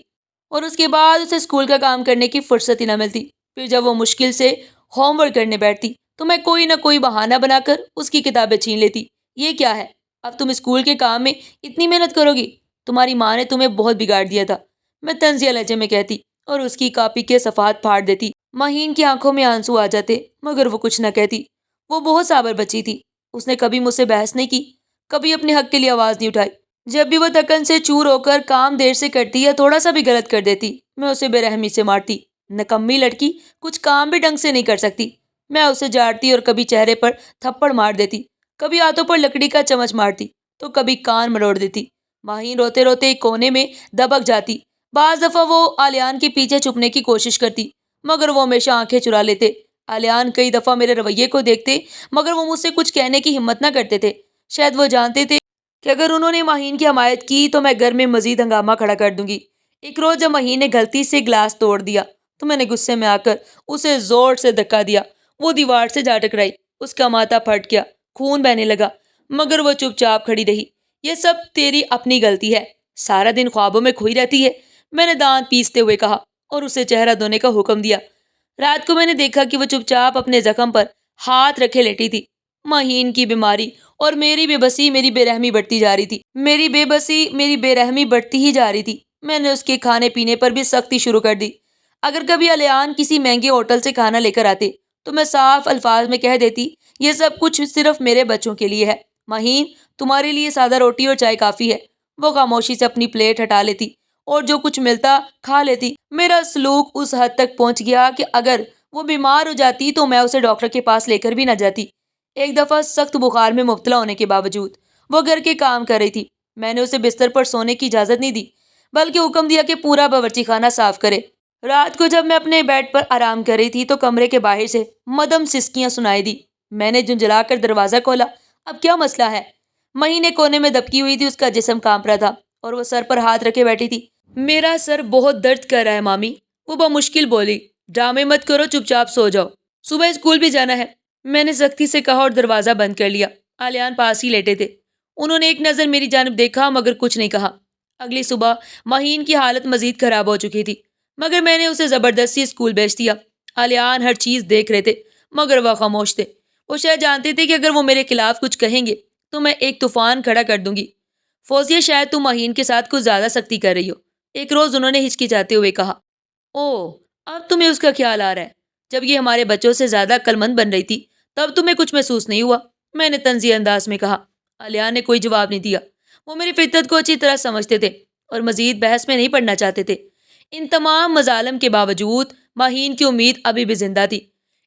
اور اس کے بعد اسے اسکول کا کام کرنے کی فرصت ہی نہ ملتی۔ پھر جب وہ مشکل سے ہوم ورک کرنے بیٹھتی تو میں کوئی نہ کوئی بہانہ بنا کر اس کی کتابیں چھین لیتی۔ یہ کیا ہے؟ اب تم اسکول کے کام میں اتنی محنت کرو گی؟ تمہاری ماں نے تمہیں بہت بگاڑ دیا تھا، میں طنزیہ لہجے میں کہتی، اور اس کی کاپی کے صفحات پھاڑ دیتی۔ ماہین کی آنکھوں میں آنسو آ جاتے، مگر وہ کچھ نہ کہتی۔ وہ بہت صابر بچی تھی، اس نے کبھی مجھ سے بحث نہیں کی، کبھی اپنے حق کے لیے آواز نہیں اٹھائی۔ جب بھی وہ تھکن سے چور ہو کر کام دیر سے کرتی یا تھوڑا سا بھی غلط کر دیتی، میں اسے بے رحمی سے مارتی۔ نکمی لڑکی، کچھ کام بھی ڈھنگ سے نہیں کر سکتی۔ میں اسے جاڑتی اور کبھی چہرے پر تھپڑ مار دیتی، کبھی ہاتھوں پر لکڑی کا چمچ مارتی تو کبھی کان مروڑ دیتی۔ ماہین روتے روتے ایک کونے میں دبک جاتی۔ بعض دفعہ وہ آلیان کے پیچھے چھپنے کی کوشش کرتی، مگر وہ ہمیشہ آنکھیں چرا لیتے۔ آلیان کئی دفعہ میرے رویے کو دیکھتے، مگر وہ مجھ سے کچھ کہنے کی ہمت نہ کرتے تھے۔ شاید وہ جانتے تھے کہ اگر انہوں نے ماہین کی حمایت کی تو میں گھر میں مزید ہنگامہ کھڑا کر دوں گی۔ ایک روز جب ماہین نے غلطی سے گلاس توڑ دیا تو میں نے غصے میں آ کر اسے زور سے دھکا دیا۔ وہ دیوار سے جا ٹکرائی، اس کا ماتھا پھٹ گیا، خون بہنے لگا، مگر وہ چپ چاپ کھڑی رہی۔ یہ سب تیری اپنی غلطی ہے، سارا دن خوابوں میں کھوئی رہتی ہے، میں نے دانت پیستے ہوئے کہا، اور اسے چہرہ دھونے کا حکم دیا۔ رات کو میں نے دیکھا کہ وہ چپ چاپ اپنے زخم پر ہاتھ رکھے لیٹی تھی۔ ماہین کی بیماری اور میری بے بسی میری بے رحمی بڑھتی جا رہی تھی، میری بے بسی میری بے رحمی بڑھتی ہی جا رہی تھی۔ میں نے اس کے کھانے پینے پر بھی سختی شروع کر دی۔ اگر کبھی الیان کسی مہنگے ہوٹل سے کھانا لے کر آتے تو میں صاف الفاظ میں کہہ دیتی، یہ سب کچھ صرف میرے بچوں کے لیے ہے، ماہین تمہارے لیے سادہ روٹی اور چائے کافی ہے۔ وہ خاموشی سے اپنی پلیٹ ہٹا لیتی اور جو کچھ ملتا کھا لیتی۔ میرا سلوک اس حد تک پہنچ گیا کہ اگر وہ بیمار ہو جاتی تو میں اسے ڈاکٹر کے پاس لے کر بھی نہ جاتی۔ ایک دفعہ سخت بخار میں مبتلا ہونے کے باوجود وہ گھر کے کام کر رہی تھی۔ میں نے اسے بستر پر سونے کی اجازت نہیں دی، بلکہ حکم دیا کہ پورا باورچی خانہ صاف کرے۔ رات کو جب میں اپنے بیڈ پر آرام کر رہی تھی تو کمرے کے باہر سے مدم سسکیاں سنائی دی۔ میں نے جھنجھلا کر دروازہ کھولا۔ اب کیا مسئلہ ہے؟ مہینے کونے میں دبکی ہوئی تھی، اس کا جسم کانپ رہا تھا اور وہ سر پر ہاتھ رکھے بیٹھی تھی۔ میرا سر بہت درد کر رہا ہے مامی، وہ بمشکل بولی۔ ڈرامے مت کرو، چپ چاپ سو جاؤ، صبح اسکول بھی جانا ہے، میں نے سختی سے کہا اور دروازہ بند کر لیا۔ آلیان پاس ہی لیٹے تھے، انہوں نے ایک نظر میری جانب دیکھا مگر کچھ نہیں کہا۔ اگلی صبح ماہین کی حالت مزید خراب ہو چکی تھی، مگر میں نے اسے زبردستی اسکول بھیج دیا۔ آلیان ہر چیز دیکھ رہے تھے مگر وہ خاموش تھے۔ وہ شاید جانتے تھے کہ اگر وہ میرے خلاف کچھ کہیں گے تو میں ایک طوفان کھڑا کر دوں گی۔ فوزیہ شاید تم ماہین کے ساتھ کچھ زیادہ سختی کر رہی ہو، ایک روز انہوں نے ہچکچاتے ہوئے کہا۔ اوہ، اب تمہیں اس کا خیال آ رہا ہے؟ جب یہ ہمارے بچوں سے زیادہ عقلمند بن رہی تھی تب تمہیں کچھ محسوس نہیں ہوا؟ میں نے طنزیہ انداز میں کہا۔ آلیان نے کوئی جواب نہیں دیا، وہ میری فطرت کو اچھی طرح سمجھتے تھے اور مزید بحث میں نہیں پڑنا چاہتے تھے۔ ان تمام مظالم کے باوجود ماہین کی امید ابھی بھی زندہ تھی۔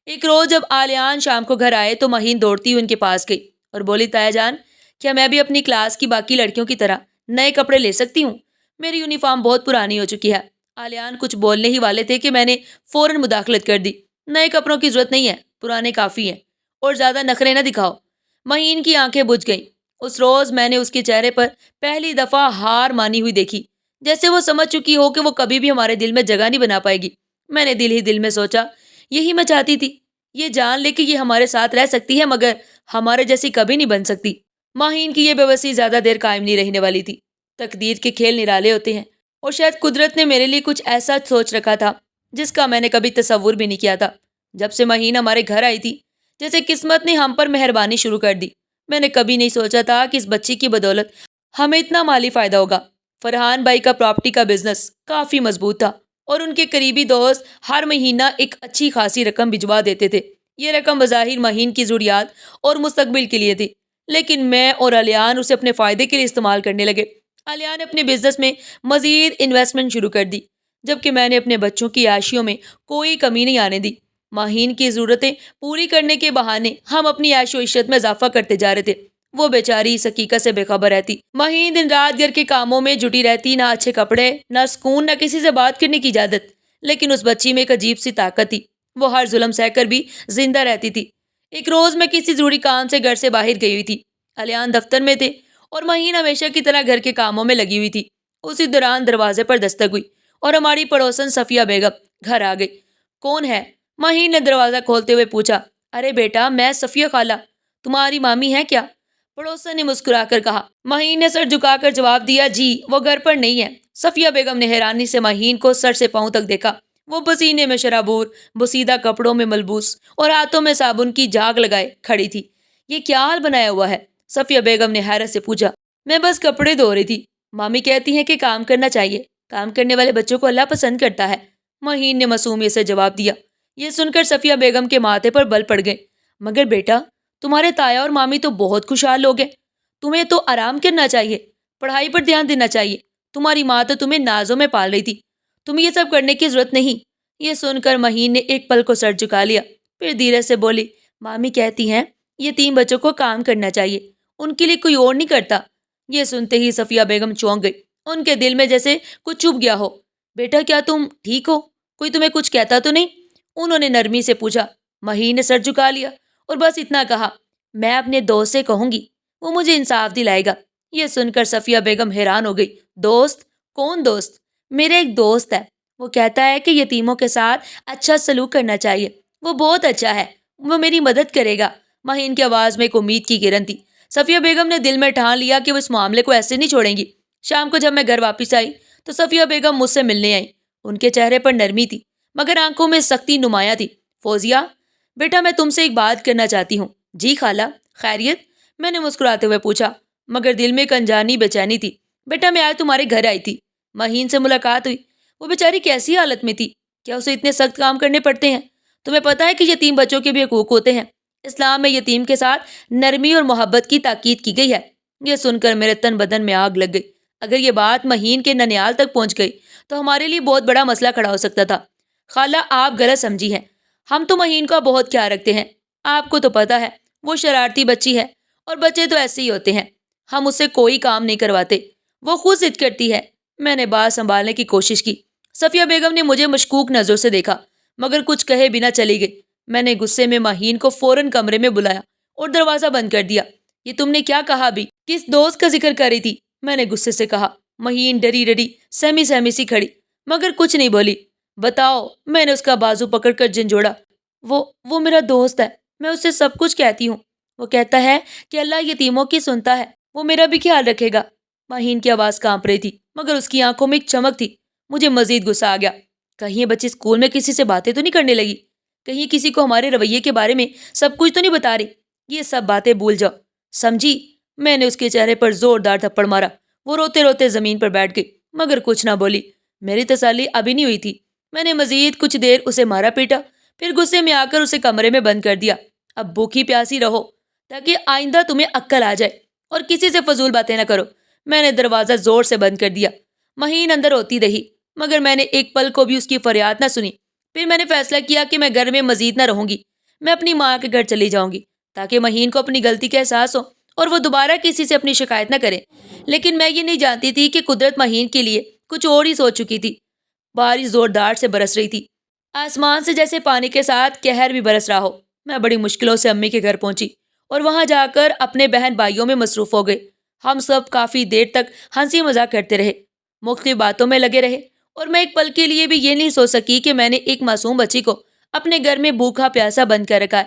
ایک روز جب آلیان شام کو گھر آئے تو ماہین دوڑتی ہوئی ان کے پاس گئی اور بولی، تایا جان، کیا میں بھی اپنی کلاس کی باقی لڑکیوں کی طرح نئے کپڑے لے سکتی ہوں؟ میری یونیفارم بہت پرانی ہو چکی ہے۔ آلیان کچھ بولنے ہی والے تھے کہ میں نے فوراً مداخلت کر دی۔ نئے کپڑوں کی ضرورت نہیں ہے، پرانے کافی ہیں، اور زیادہ نخرے نہ دکھاؤ۔ ماہین کی آنکھیں بجھ گئیں۔ اس روز میں نے اس کے چہرے پر پہلی دفعہ ہار مانی ہوئی دیکھی، جیسے وہ سمجھ چکی ہو کہ وہ کبھی بھی ہمارے دل میں جگہ نہیں بنا پائے گی۔ میں نے دل ہی دل میں سوچا، یہی میں چاہتی تھی، یہ جان لے کہ یہ ہمارے ساتھ رہ سکتی ہے مگر ہمارے جیسی کبھی نہیں بن سکتی۔ ماہین کی یہ بے بسی زیادہ دیر قائم نہیں رہنے والی تھی۔ تقدیر کے کھیل نرالے ہوتے ہیں، اور شاید قدرت نے میرے لیے کچھ ایسا سوچ رکھا تھا جس کا میں نے کبھی تصور بھی نہیں کیا تھا۔ جب سے ماہین ہمارے گھر آئی تھی، جیسے قسمت نے ہم پر مہربانی شروع کر دی۔ میں نے کبھی نہیں سوچا تھا کہ اس بچی کی بدولت ہمیں اتنا مالی فائدہ ہوگا۔ فرحان بھائی کا پراپرٹی کا بزنس کافی مضبوط تھا اور ان کے قریبی دوست ہر مہینہ ایک اچھی خاصی رقم بھجوا دیتے تھے۔ یہ رقم بظاہر ماہین کی ضروریات اور مستقبل کے لیے تھی، لیکن میں اور الیان اسے اپنے فائدے کے لیے استعمال کرنے لگے۔ الیان نے اپنے بزنس میں مزید انویسٹمنٹ شروع کر دی، جبکہ میں نے اپنے بچوں کی عیاشیوں میں کوئی کمی نہیں آنے دی۔ ماہین کی ضرورتیں پوری کرنے کے بہانے ہم اپنی عیش و عشرت میں اضافہ کرتے جا رہے تھے۔ وہ بیچاری اس حقیقت سے بے خبر رہتی۔ ماہین دن رات گھر کے کاموں میں جٹی رہتی، نہ اچھے کپڑے، نہ سکون، نہ کسی سے بات کرنے کی اجازت۔ لیکن اس بچی میں ایک عجیب سی طاقت تھی، وہ ہر ظلم سہ کر بھی زندہ رہتی تھی۔ ایک روز میں کسی ضروری کام سے گھر سے باہر گئی ہوئی تھی۔ الیان دفتر میں تھے اور مہین ہمیشہ کی طرح گھر کے کاموں میں لگی ہوئی تھی۔ اسی دوران دروازے پر دستک ہوئی اور ہماری پڑوسن صفیہ بیگم گھر آ گئی۔ کون ہے؟ مہین نے دروازہ کھولتے ہوئے پوچھا۔ ارے بیٹا، میں صفیہ خالہ، تمہاری مامی ہے کیا؟ پڑوسن نے مسکرا کر کہا۔ مہین نے سر جھکا کر جواب دیا، جی وہ گھر پر نہیں ہے۔ صفیہ بیگم نے حیرانی سے مہین کو سر سے پاؤں تک دیکھا۔ وہ پسینے میں شرابور، بوسیدہ کپڑوں میں ملبوس اور ہاتھوں میں صابن کی جھاگ لگائے کھڑی تھی۔ یہ کیا حال بنایا ہوا ہے؟ صفیہ بیگم نے حیرت سے پوچھا۔ میں بس کپڑے دھو رہی تھی۔ مامی کہتی ہیں کہ کام کرنا چاہیے، کام کرنے والے بچوں کو اللہ پسند کرتا ہے، مہین نے معصومیت سے جواب دیا۔ یہ سن کر صفیہ بیگم کے ماتھے پر بل پڑ گئے۔ مگر بیٹا، تمہارے تایا اور مامی تو بہت خوشحال لوگ ہیں، تمہیں تو آرام کرنا چاہیے، پڑھائی پر دھیان دینا چاہیے۔ تمہاری ماں تو تمہیں نازوں میں پال رہی تھی، تمہیں یہ سب کرنے کی ضرورت نہیں۔ یہ سن کر مہین نے ایک پل کو سر جھکا لیا، پھر دھیرے سے بولی، مامی کہتی ہیں یہ 3 بچوں کو کام کرنا چاہیے، ان کے لیے کوئی اور نہیں کرتا۔ یہ سنتے ہی صفیہ بیگم چونک گئی، ان کے دل میں جیسے کچھ چھپ گیا ہو۔ بیٹا، کیا تم ٹھیک ہو؟ کوئی تمہیں کچھ کہتا تو نہیں؟ انہوں نے نرمی سے پوچھا۔ مہین نے سر جھکا لیا اور بس اتنا کہا، میں اپنے دوست سے کہوں گی، وہ مجھے انصاف دلائے گا۔ یہ سن کر صفیہ بیگم حیران ہو گئی۔ دوست؟ کون دوست؟ میرا ایک دوست ہے، وہ کہتا ہے کہ یتیموں کے ساتھ اچھا سلوک کرنا چاہیے، وہ بہت اچھا ہے، وہ میری مدد کرے گا۔ مہین کی آواز میں ایک امید کی کرن تھی۔ صفیہ بیگم نے دل میں ٹھان لیا کہ وہ اس معاملے کو ایسے نہیں چھوڑیں گی۔ شام کو جب میں گھر واپس آئی تو صفیہ بیگم مجھ سے ملنے آئی۔ ان کے چہرے پر نرمی تھی مگر آنکھوں میں سختی نمایاں تھی۔ فوزیہ بیٹا، میں تم سے ایک بات کرنا چاہتی ہوں۔ جی خالہ، خیریت؟ میں نے مسکراتے ہوئے پوچھا مگر دل میں ایک انجانی بے چینی تھی۔ بیٹا، میں آج تمہارے گھر آئی تھی، مہین سے ملاقات ہوئی، وہ بیچاری کیسی حالت میں تھی؟ کیا اسے اتنے سخت کام کرنے پڑتے ہیں؟ تمہیں پتہ ہے کہ یتیم بچوں کے بھی حقوق ہوتے ہیں، اسلام میں یتیم کے ساتھ نرمی اور محبت کی تاکید کی گئی ہے۔ یہ سن کر میرے تن بدن میں آگ لگ گئی۔ اگر یہ بات مہین کے ننیال تک پہنچ گئی تو ہمارے لیے بہت بڑا مسئلہ کھڑا ہو سکتا تھا۔ خالہ، آپ غلط سمجھی ہیں، ہم تو مہین کا بہت خیال رکھتے ہیں، آپ کو تو پتہ ہے وہ شرارتی بچی ہے اور بچے تو ایسے ہی ہوتے ہیں، ہم اس سے کوئی کام نہیں کرواتے، وہ خود ضد کرتی ہے۔ میں نے بات سنبھالنے کی کوشش کی۔ صفیہ بیگم نے مجھے مشکوک نظر سے دیکھا مگر کچھ کہے بنا چلی گئی۔ میں نے غصے میں مہین کو فوراً کمرے میں بلایا اور دروازہ بند کر دیا۔ یہ تم نے کیا کہا بھی؟ کس دوست کا ذکر کر رہی تھی؟ میں نے غصے سے کہا۔ مہین ڈری ڈری سہمی سہمی سی کھڑی مگر کچھ نہیں بولی۔ بتاؤ، میں نے اس کا بازو پکڑ کر جھنجھوڑا۔ وہ میرا دوست ہے، میں اس سے سب کچھ کہتی ہوں، وہ کہتا ہے کہ اللہ یتیموں کی سنتا ہے، وہ میرا بھی خیال رکھے گا۔ مہین کی آواز کانپ رہی تھی مگر اس کی آنکھوں میں ایک چمک تھی۔ مجھے مزید غصہ آ گیا۔ کہیں یہ بچی اسکول میں کسی سے باتیں تو نہیں کرنے لگی؟ کہیں کسی کو ہمارے رویے کے بارے میں سب کچھ تو نہیں بتا رہی؟ یہ سب باتیں بھول جاؤ، سمجھی؟ میں نے اس کے چہرے پر زوردار تھپڑ مارا۔ وہ روتے روتے زمین پر بیٹھ گئی مگر کچھ نہ بولی۔ میری تسلی ابھی نہیں ہوئی تھی۔ میں نے مزید کچھ دیر اسے مارا پیٹا، پھر غصے میں آ کر اسے کمرے میں بند کر دیا۔ اب بھوکی پیاسی رہو تاکہ آئندہ تمہیں عقل آ جائے اور کسی سے فضول باتیں نہ کرو۔ میں نے دروازہ زور سے بند کر دیا۔ مہین اندر ہوتی رہی مگر میں نے ایک پل کو بھی اس کی فریاد نہ سنی۔ پھر میں نے فیصلہ کیا کہ میں گھر میں مزید نہ رہوں گی، میں اپنی ماں کے گھر چلی جاؤں گی تاکہ مہین کو اپنی غلطی کا احساس ہو اور وہ دوبارہ کسی سے اپنی شکایت نہ کرے۔ لیکن میں یہ نہیں جانتی تھی کہ قدرت مہین کے لیے کچھ اور ہی سوچ چکی تھی۔ بارش زوردار سے برس رہی تھی، آسمان سے جیسے پانی کے ساتھ قہر بھی برس رہا ہو۔ میں بڑی مشکلوں سے امی کے گھر پہنچی اور وہاں جا کر اپنے بہن بھائیوں میں مصروف ہو گئے۔ ہم سب کافی دیر تک ہنسی مذاق کرتے رہے، مختلف باتوں میں لگے رہے اور میں ایک پل کے لیے بھی یہ نہیں سوچ سکی کہ میں نے ایک معصوم بچی کو اپنے گھر میں بھوکا پیاسا بند کر رکھا ہے۔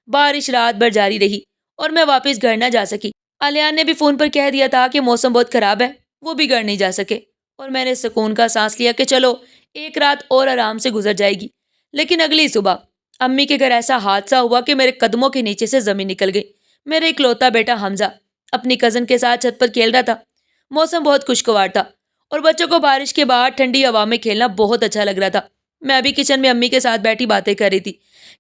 بارش رات بھر جاری رہی اور میں واپس گھر نہ جا سکی۔ الیان نے بھی فون پر کہہ دیا تھا کہ موسم بہت خراب ہے، وہ بھی گھر نہیں جا سکے اور میں نے سکون کا سانس لیا کہ چلو ایک رات اور آرام سے گزر جائے گی۔ لیکن اگلی صبح امی کے گھر ایسا حادثہ ہوا کہ میرے قدموں کے نیچے سے زمین نکل گئی۔ میرا اکلوتا بیٹا حمزہ اپنی کزن کے ساتھ چھت پر کھیل رہا تھا۔ موسم بہت خوشگوار تھا اور بچوں کو بارش کے بعد ٹھنڈی ہوا میں کھیلنا بہت اچھا لگ رہا تھا۔ میں ابھی کچن میں امی کے ساتھ بیٹھی باتیں کر رہی تھی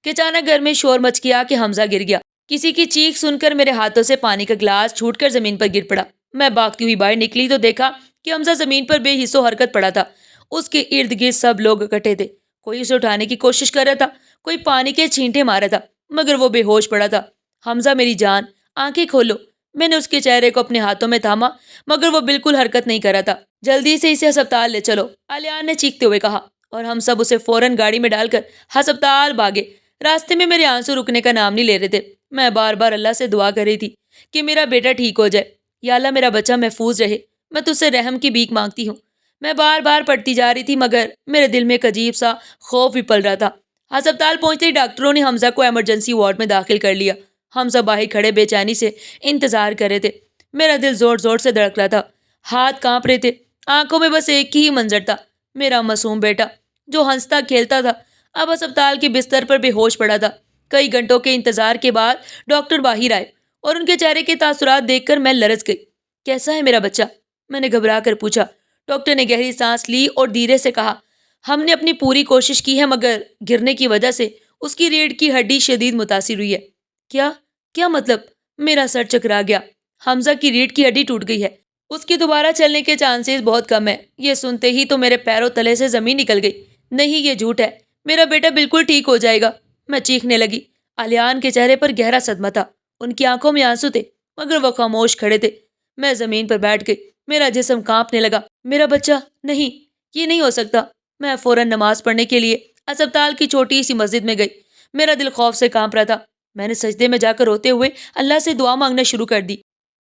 کہ اچانک گھر میں شور مچ گیا کہ حمزہ گر گیا۔ کسی کی چیخ سن کر میرے ہاتھوں سے پانی کا گلاس چھوٹ کر زمین پر گر پڑا۔ میں بھاگتی ہوئی باہر نکلی تو دیکھا کہ حمزہ زمین پر بے حس و حرکت پڑا تھا۔ اس کے ارد گرد سب لوگ اکٹھے تھے، کوئی اسے اٹھانے کی کوشش کر رہا تھا، کوئی پانی کے چھینٹے مار رہا تھا مگر وہ بے ہوش پڑا تھا۔ حمزہ میری جان، آنکھیں کھولو۔ میں نے اس کے چہرے کو اپنے ہاتھوں میں تھاما مگر وہ بالکل حرکت نہیں کر رہا تھا۔ جلدی سے اسے ہسپتال لے چلو، الیان نے چیختے ہوئے کہا۔ اور ہم سب اسے فوراً گاڑی میں ڈال کر ہسپتال بھاگے۔ راستے میں میرے آنسو رکنے کا نام نہیں لے رہے تھے۔ میں بار بار اللہ سے دعا کر رہی تھی کہ میرا بیٹا ٹھیک ہو جائے۔ یا اللہ میرا بچہ محفوظ رہے، میں تجھ سے رحم کی بھیک مانگتی ہوں۔ میں بار بار پڑھتی جا رہی تھی مگر میرے دل میں ایک عجیب سا خوف بھی پل رہا تھا۔ ہسپتال پہنچتے ہی ڈاکٹروں نے حمزہ کو ایمرجنسی وارڈ میں داخل کر لیا۔ ہم سب باہر کھڑے بے چینی سے انتظار کر رہے تھے۔ میرا دل زور زور سے دھڑک رہا تھا، ہاتھ کانپ رہے تھے، آنکھوں میں بس ایک ہی منظر تھا، میرا معصوم بیٹا جو ہنستا کھیلتا تھا اب ہسپتال کے بستر پر بے ہوش پڑا تھا۔ کئی گھنٹوں کے انتظار کے بعد ڈاکٹر باہر آئے اور ان کے چہرے کے تاثرات دیکھ کر میں لرز گئی۔ کیسا ہے میرا بچہ؟ میں نے گھبرا کر پوچھا۔ ڈاکٹر نے گہری سانس لی اور دھیرے سے کہا، ہم نے اپنی پوری کوشش کی ہے مگر گرنے کی وجہ سے اس کی ریڑھ کی ہڈی شدید متاثر ہوئی ہے۔ کیا کیا مطلب؟ میرا سر چکرا گیا۔ حمزہ کی ریڑھ کی ہڈی ٹوٹ گئی ہے، اس کی دوبارہ چلنے کے چانسز بہت کم ہے۔ یہ سنتے ہی تو میرے پیروں تلے سے زمین نکل گئی۔ نہیں، یہ جھوٹ ہے، میرا بیٹا بالکل ٹھیک ہو جائے گا۔ میں چیخنے لگی۔ الیان کے چہرے پر گہرا صدمہ تھا، ان کی آنکھوں میں آنسو تھے مگر وہ خاموش کھڑے تھے۔ میں زمین پر بیٹھ گئی، میرا جسم کانپنے لگا۔ میرا بچہ؟ نہیں، یہ نہیں ہو سکتا۔ میں فوراً نماز پڑھنے کے لیے اسپتال کی چھوٹی سی مسجد میں گئی۔ میرا دل خوف سے کانپ رہا تھا۔ میں نے سجدے میں جا کر روتے ہوئے اللہ سے دعا مانگنا شروع کر دی۔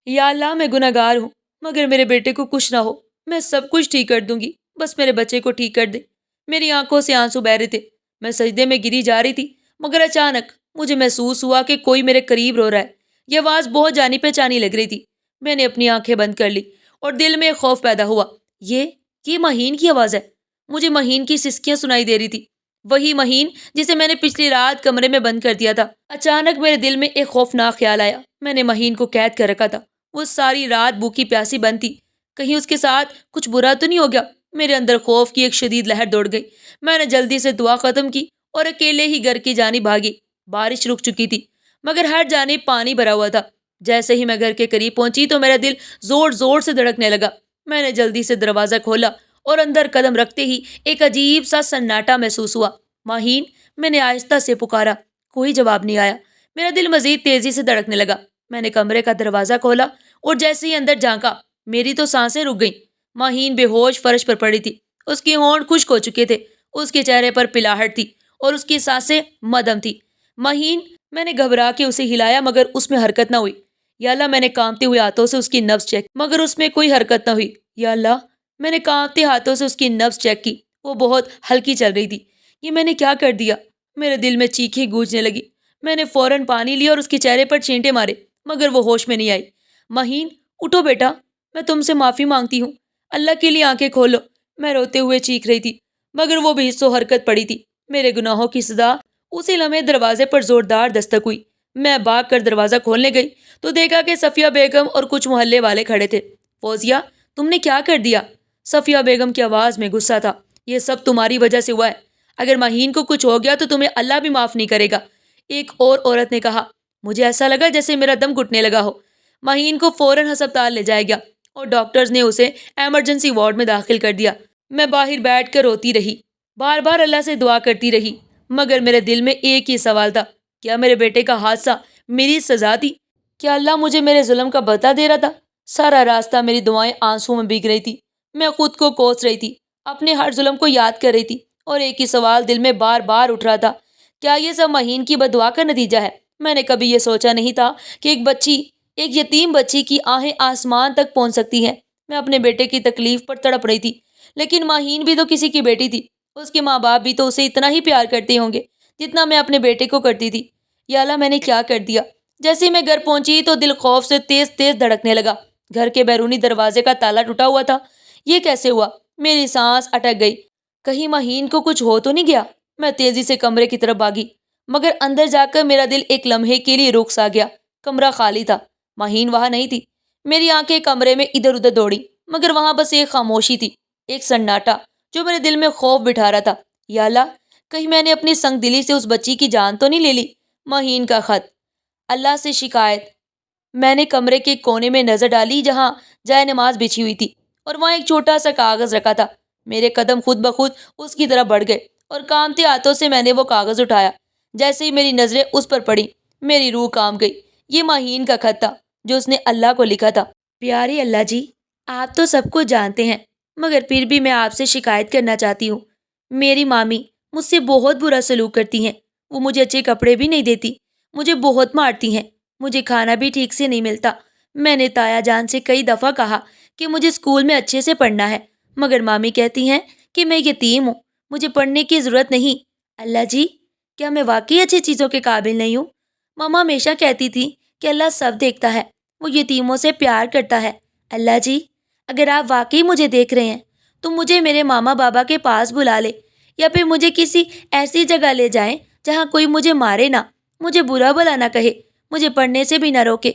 یا اللہ، میں گناہ گار ہوں مگر میرے بیٹے کو کچھ نہ ہو، میں سب کچھ ٹھیک کر دوں گی، بس میرے بچے کو ٹھیک کر دے۔ میری آنکھوں سے آنسو بہ رہے تھے، میں سجدے میں گری جا رہی تھی مگر اچانک مجھے محسوس ہوا کہ کوئی میرے قریب رو رہا ہے۔ یہ آواز بہت جانی پہچانی لگ رہی تھی۔ میں نے اپنی آنکھیں بند کر لی اور دل میں خوف پیدا ہوا۔ یہ مہین کی آواز ہے۔ مجھے مہین کی سسکیاں سنائی دے رہی تھی، وہی مہین جسے میں نے پچھلی رات کمرے میں بند کر دیا تھا۔ اچانک میرے دل میں ایک خوفناک خیال آیا، میں نے مہین کو قید کر رکھا تھا، وہ ساری رات بھوکی پیاسی بند تھی، کہیں اس کے ساتھ کچھ برا تو نہیں ہو گیا؟ میرے اندر خوف کی ایک شدید لہر دوڑ گئی۔ میں نے جلدی سے دعا ختم کی اور اکیلے ہی گھر کی جانب بھاگی۔ بارش رک چکی تھی مگر ہر جانب پانی بھرا ہوا تھا۔ جیسے ہی میں گھر کے قریب پہنچی تو میرا دل زور زور سے دھڑکنے لگا۔ میں نے جلدی سے دروازہ کھولا اور اندر قدم رکھتے ہی ایک عجیب سا سناٹا محسوس ہوا۔ ماہین، میں نے آہستہ سے پکارا، کوئی جواب نہیں آیا۔ میرا دل مزید تیزی سے دھڑکنے لگا۔ میں نے کمرے کا دروازہ کھولا اور جیسے ہی اندر جھانکا میری تو سانسیں رک گئیں۔ ماہین بے ہوش فرش پر پڑی تھی، اس کی ہونٹ خشک ہو چکے تھے، اس کے چہرے پر پلاہٹ تھی اور اس کی سانسیں مدھم تھی۔ ماہین، میں نے گھبرا کے اسے ہلایا مگر اس میں حرکت نہ ہوئی۔ یا اللہ، میں نے کانپتے ہوئے ہاتھوں سے اس کی نبض چیک مگر اس میں کوئی حرکت نہ ہوئی۔ یا اللہ، میں نے کانپتے ہاتھوں سے اس کی نبض چیک کی، وہ بہت ہلکی چل رہی تھی۔ یہ میں نے کیا کر دیا؟ میرے دل میں چیخیں گونجنے لگی۔ میں نے فوراً پانی لیا اور اس کے چہرے پر چھینٹے مارے مگر وہ ہوش میں نہیں آئی۔ ماہین، اٹھو بیٹا، میں تم سے معافی مانگتی ہوں، اللہ کے لیے آنکھیں کھولو۔ میں روتے ہوئے چیخ رہی تھی مگر وہ بے حس و حرکت پڑی تھی۔ میرے گناہوں کی سزا اسی لمحے دروازے پر زوردار دستک ہوئی۔ میں بھاگ کر دروازہ کھولنے گئی تو دیکھا کہ صفیہ بیگم اور کچھ محلے والے کھڑے تھے۔ فوزیہ، تم نے کیا کر دیا؟ صفیہ بیگم کی آواز میں غصہ تھا۔ یہ سب تمہاری وجہ سے ہوا ہے، اگر ماہین کو کچھ ہو گیا تو تمہیں اللہ بھی معاف نہیں کرے گا۔ ایک اور عورت نے کہا۔ مجھے ایسا لگا جیسے میرا دم گھٹنے لگا ہو۔ ماہین کو فوراً ہسپتال لے جایا گیا اور ڈاکٹرز نے اسے ایمرجنسی وارڈ میں داخل کر دیا۔ میں باہر بیٹھ کر روتی رہی، بار بار اللہ سے دعا کرتی رہی مگر میرے دل میں ایک ہی سوال تھا، کیا میرے بیٹے کا حادثہ میری سزا تھی؟ کیا اللہ مجھے میرے ظلم کا بدلہ دے رہا تھا؟ سارا راستہ میری دعائیں آنسوؤں میں بھیگ رہی تھی۔ میں خود کو کوس رہی تھی، اپنے ہر ظلم کو یاد کر رہی تھی اور ایک ہی سوال دل میں بار بار اٹھ رہا تھا، کیا یہ سب ماہین کی بددعا کا نتیجہ ہے؟ میں نے کبھی یہ سوچا نہیں تھا کہ ایک یتیم بچی کی آہیں آسمان تک پہنچ سکتی ہیں۔ میں اپنے بیٹے کی تکلیف پر تڑپ رہی تھی لیکن ماہین بھی تو کسی کی بیٹی تھی، اس کے ماں باپ بھی تو اسے اتنا ہی پیار کرتے ہوں گے جتنا میں اپنے بیٹے کو کرتی تھی۔ یا اللہ، میں نے کیا کر دیا؟ جیسے ہی میں گھر پہنچی تو دل خوف سے تیز تیز دھڑکنے لگا۔ گھر کے بیرونی دروازے کا تالا ٹوٹا ہوا تھا۔ یہ کیسے ہوا؟ میری سانس اٹک گئی، کہیں ماہین کو کچھ ہو تو نہیں گیا؟ میں تیزی سے کمرے کی طرف بھاگی مگر اندر جا کر میرا دل ایک لمحے کے لیے رک سا گیا۔ کمرہ خالی تھا، ماہین وہاں نہیں تھی۔ میری آنکھیں کمرے میں ادھر ادھر دوڑی مگر وہاں بس ایک خاموشی تھی، ایک سناٹا جو میرے دل میں خوف بٹھا رہا تھا۔ یا اللہ، کہیں میں نے اپنی سنگ دلی سے اس بچی کی جان تو نہیں لے لی؟ ماہین کا خط، اللہ سے شکایت۔ میں نے کمرے کے کونے میں نظر ڈالی جہاں جائے نماز بچھی ہوئی تھی اور وہاں ایک چھوٹا سا کاغذ رکھا تھا۔ میرے قدم خود بخود اس کی طرف بڑھ گئے اور کانپتے ہاتھوں سے میں نے وہ کاغذ اٹھایا۔ جیسے ہی میری نظریں اس پر پڑی میری روح کانپ گئی۔ یہ ماہین کا خط تھا جو اس نے اللہ کو لکھا تھا۔ پیارے اللہ جی، آپ تو سب کو جانتے ہیں مگر پھر بھی میں آپ سے شکایت کرنا چاہتی ہوں۔ میری مامی مجھ سے بہت برا سلوک کرتی ہیں۔ وہ مجھے اچھے کپڑے بھی نہیں دیتی، مجھے بہت مارتی ہیں، مجھے کھانا بھی ٹھیک سے نہیں ملتا۔ میں نے تایا جان سے کئی دفعہ کہا کہ مجھے اسکول میں اچھے سے پڑھنا ہے، مگر مامی کہتی ہیں کہ میں یتیم ہوں، مجھے پڑھنے کی ضرورت نہیں۔ اللہ جی، کیا میں واقعی اچھی چیزوں کے قابل نہیں ہوں؟ ماما ہمیشہ کہتی تھی کہ اللہ سب دیکھتا ہے، وہ یتیموں سے پیار کرتا ہے۔ اللہ جی، اگر آپ واقعی مجھے دیکھ رہے ہیں تو مجھے میرے ماما بابا کے پاس بلا لے، یا پھر مجھے کسی ایسی جگہ لے جائیں جہاں کوئی مجھے مارے نہ، مجھے برا بھلا نہ کہے، مجھے پڑھنے سے بھی نہ روکے۔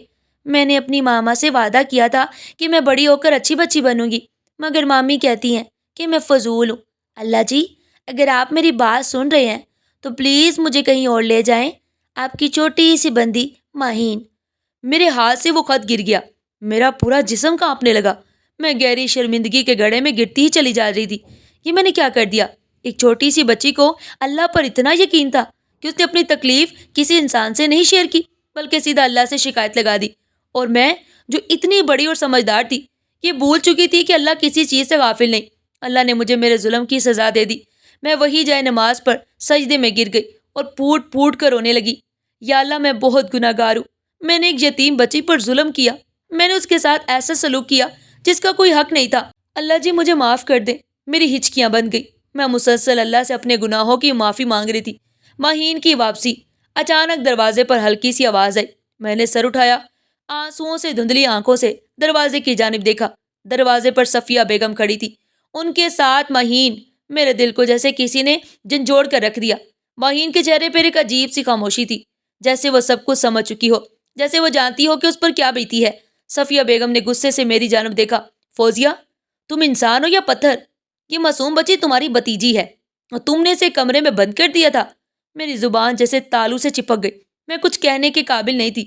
میں نے اپنی ماما سے وعدہ کیا تھا کہ میں بڑی ہو کر اچھی بچی بنوں گی، مگر مامی کہتی ہیں کہ میں فضول ہوں۔ اللہ جی، اگر آپ میری بات سن رہے ہیں تو پلیز مجھے کہیں اور لے جائیں۔ آپ کی چھوٹی سی بندی ماہین۔ میرے ہاتھ سے وہ خط گر گیا، میرا پورا جسم کانپنے لگا، میں گہری شرمندگی کے گڑھے میں گرتی ہی چلی جا رہی تھی۔ یہ میں نے کیا کر دیا؟ ایک چھوٹی سی بچی کو اللہ پر اتنا یقین تھا کہ اس نے اپنی تکلیف کسی انسان سے نہیں شیئر کی، بلکہ سیدھا اللہ سے شکایت لگا دی۔ اور میں جو اتنی بڑی اور سمجھدار تھی، یہ بھول چکی تھی کہ اللہ کسی چیز سے غافل نہیں۔ اللہ نے مجھے میرے ظلم کی سزا دے دی۔ میں وہی جائے نماز پر سجدے میں گر گئی اور پھوٹ پھوٹ کر رونے لگی۔ یا اللہ، میں بہت گناہ گار ہوں، میں نے ایک یتیم بچی پر ظلم کیا، میں نے اس کے ساتھ ایسا سلوک کیا جس کا کوئی حق نہیں تھا۔ اللہ جی، مجھے معاف کر دیں۔ میری ہچکیاں بن گئی، میں مسلسل اللہ سے اپنے گناہوں کی معافی مانگ رہی تھی۔ ماہین کی واپسی۔ اچانک دروازے پر ہلکی سی آواز آئی، میں نے سر اٹھایا، آنسوؤں سے دھندلی آنکھوں سے دروازے کی جانب دیکھا۔ دروازے پر صفیہ بیگم کھڑی تھی، ان کے ساتھ ماہین۔ میرے دل کو جیسے کسی نے جھنجھوڑ کر رکھ دیا۔ ماہین کے چہرے پر ایک عجیب سی خاموشی تھی، جیسے وہ سب کچھ سمجھ چکی ہو، جیسے وہ جانتی ہو کہ اس پر کیا بیتی ہے۔ صفیہ بیگم نے غصے سے میری جانب دیکھا۔ فوزیہ، تم انسان ہو یا پتھر؟ یہ معصوم بچی تمہاری بھتیجی ہے اور تم نے اسے کمرے میں بند کر دیا تھا۔ میری زبان جیسے تالو سے چپک گئی، میں کچھ کہنے کے قابل نہیں تھی۔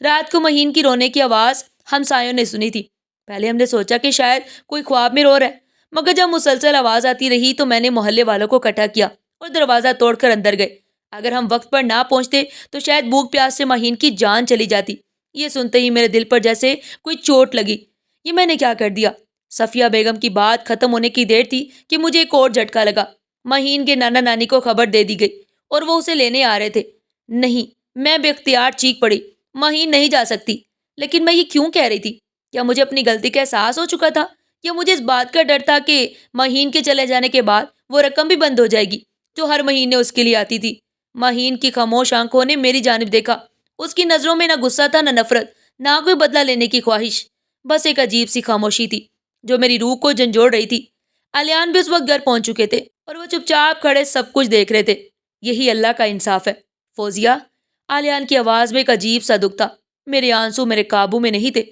رات کو مہین کی رونے کی آواز ہمسایوں نے سنی تھی۔ پہلے ہم نے سوچا کہ شاید کوئی خواب میں رو رہا ہے، مگر جب مسلسل آواز آتی رہی تو میں نے محلے والوں کو اکٹھا کیا اور دروازہ توڑ کر اندر گئے۔ اگر ہم وقت پر نہ پہنچتے تو شاید بھوک پیاس سے مہین کی جان چلی جاتی۔ یہ سنتے ہی میرے دل پر جیسے کوئی چوٹ لگی۔ یہ میں نے کیا کر دیا؟ صفیہ بیگم کی بات ختم ہونے کی دیر تھی کہ مجھے ایک اور جھٹکا لگا۔ مہین کے نانا نانی کو خبر دے دی گئی اور وہ اسے لینے آ رہے تھے۔ نہیں، میں بے اختیار چیخ پڑی، مہین نہیں جا سکتی۔ لیکن میں یہ کیوں کہہ رہی تھی؟ کیا مجھے اپنی غلطی کا احساس ہو چکا تھا، یا مجھے اس بات کا ڈر تھا کہ مہین کے چلے جانے کے بعد وہ رقم بھی بند ہو جائے گی جو ہر مہینے اس کے لیے آتی تھی؟ مہین کی خاموش آنکھوں نے میری جانب دیکھا، اس کی نظروں میں نہ غصہ تھا، نہ نفرت، نہ کوئی بدلہ لینے کی خواہش، بس ایک عجیب سی خاموشی تھی جو میری روح کو جھنجھوڑ رہی تھی۔ الیان بھی اس وقت گھر پہنچ چکے تھے اور وہ چپ چاپ کھڑے سب کچھ دیکھ رہے تھے۔ یہی اللہ کا انصاف ہے۔ فوزیہ، الیان کی آواز میں ایک عجیب سا دکھ تھا۔ میرے آنسو میرے قابو میں نہیں تھے۔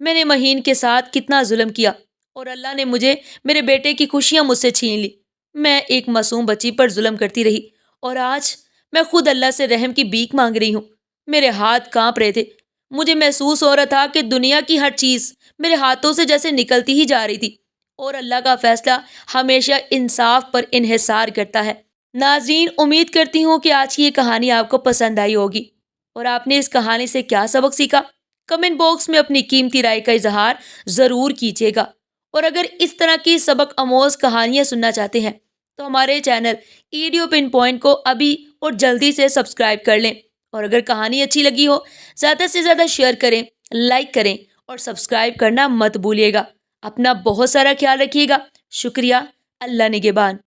میں نے مہین کے ساتھ کتنا ظلم کیا اور اللہ نے مجھے میرے بیٹے کی خوشیاں مجھ سے چھین لی۔ میں ایک معصوم بچی پر ظلم کرتی رہی اور آج میں خود اللہ سے رحم کی بھیک مانگ رہی ہوں۔ میرے ہاتھ کانپ رہے تھے، مجھے محسوس ہو رہا تھا کہ دنیا کی ہر چیز میرے ہاتھوں سے جیسے نکلتی ہی جا رہی تھی، اور اللہ کا فیصلہ ہمیشہ انصاف پر انحصار کرتا ہے۔ ناظرین، امید کرتی ہوں کہ آج کی یہ کہانی آپ کو پسند آئی ہوگی، اور آپ نے اس کہانی سے کیا سبق سیکھا؟ کمنٹ باکس میں اپنی قیمتی رائے کا اظہار ضرور کیجیے گا، اور اگر اس طرح کی سبق آموز کہانیاں سننا چاہتے ہیں تو ہمارے چینل ایڈیو پن پوائنٹ کو ابھی اور جلدی سے سبسکرائب کر لیں، اور اگر کہانی اچھی لگی ہو زیادہ سے زیادہ شیئر کریں، لائک کریں اور سبسکرائب کرنا مت بھولیے گا۔ اپنا بہت سارا خیال رکھیے گا۔ شکریہ۔ اللہ نگہبان۔